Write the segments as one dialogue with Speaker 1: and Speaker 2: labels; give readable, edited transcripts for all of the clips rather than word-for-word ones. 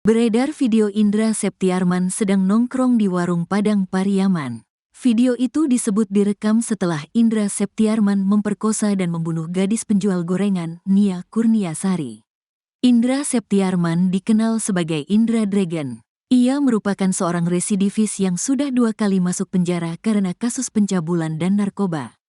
Speaker 1: Beredar video Indra Septiarman sedang nongkrong di warung Padang Pariaman. Video itu disebut direkam setelah Indra Septiarman memperkosa dan membunuh gadis penjual gorengan, Nia Kurniasari. Indra Septiarman dikenal sebagai Indra Dragon. Ia merupakan seorang residivis yang sudah 2 kali masuk penjara karena kasus pencabulan dan narkoba.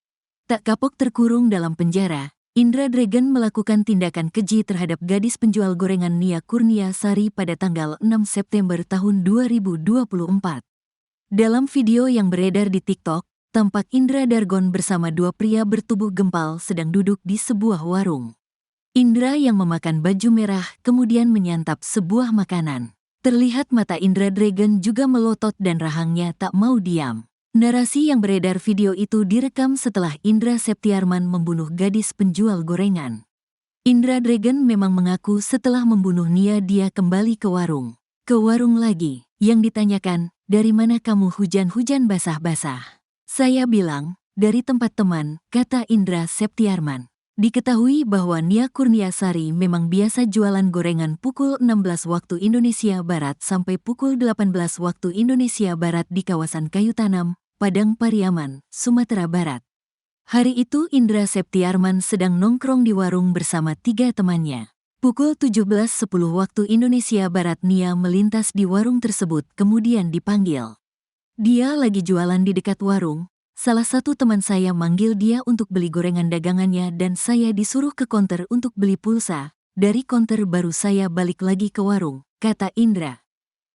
Speaker 1: Tak kapok terkurung dalam penjara, Indra Dragon melakukan tindakan keji terhadap gadis penjual gorengan Nia Kurniasari pada tanggal 6 September tahun 2024. Dalam video yang beredar di TikTok, tampak Indra Dragon bersama 2 pria bertubuh gempal sedang duduk di sebuah warung. Indra yang memakan baju merah kemudian menyantap sebuah makanan. Terlihat mata Indra Dragon juga melotot dan rahangnya tak mau diam. Narasi yang beredar video itu direkam setelah Indra Septiarman membunuh gadis penjual gorengan. Indra Dragon memang mengaku setelah membunuh Nia dia kembali ke warung. Ke warung lagi, yang ditanyakan, "Dari mana kamu hujan-hujan basah-basah?" "Saya bilang, dari tempat teman," kata Indra Septiarman. Diketahui bahwa Nia Kurniasari memang biasa jualan gorengan pukul 16 waktu Indonesia Barat sampai pukul 18 waktu Indonesia Barat di kawasan Kayu Tanam, Padang Pariaman, Sumatera Barat. Hari itu Indra Septiarman sedang nongkrong di warung bersama 3 temannya. Pukul 17.10 waktu Indonesia Barat Nia melintas di warung tersebut kemudian dipanggil. Dia lagi jualan di dekat warung. Salah satu teman saya manggil dia untuk beli gorengan dagangannya dan saya disuruh ke konter untuk beli pulsa. Dari konter baru saya balik lagi ke warung, kata Indra.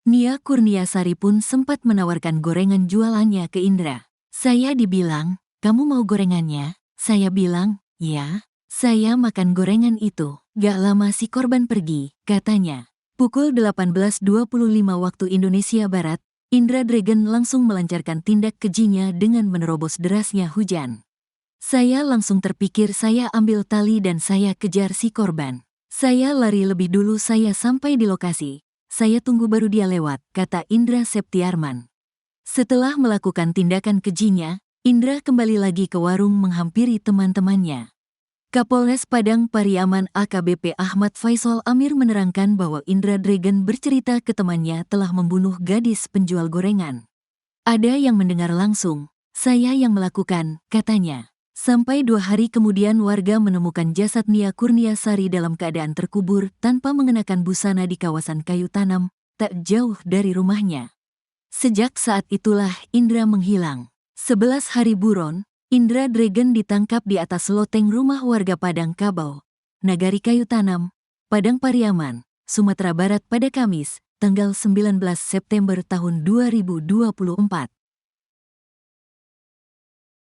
Speaker 1: Nia Kurniasari pun sempat menawarkan gorengan jualannya ke Indra. Saya dibilang, "Kamu mau gorengannya?" Saya bilang, "Ya." Saya makan gorengan itu. Gak lama si korban pergi, katanya. Pukul 18.25 waktu Indonesia Barat, Indra Dragon langsung melancarkan tindak kejinya dengan menerobos derasnya hujan. Saya langsung terpikir saya ambil tali dan saya kejar si korban. Saya lari lebih dulu saya sampai di lokasi. Saya tunggu baru dia lewat, kata Indra Septiarman. Setelah melakukan tindakan kejinya, Indra kembali lagi ke warung menghampiri teman-temannya. Kapolres Padang Pariaman AKBP Ahmad Faisal Amir menerangkan bahwa Indra Dragon bercerita ke temannya telah membunuh gadis penjual gorengan. Ada yang mendengar langsung, "Saya yang melakukan," katanya. Sampai 2 hari kemudian warga menemukan jasad Nia Kurniasari dalam keadaan terkubur tanpa mengenakan busana di kawasan Kayu Tanam, tak jauh dari rumahnya. Sejak saat itulah Indra menghilang. 11 hari buron, Indra Dragon ditangkap di atas loteng rumah warga Padang Kabau, Nagari Kayu Tanam, Padang Pariaman, Sumatera Barat pada Kamis, tanggal 19 September tahun 2024.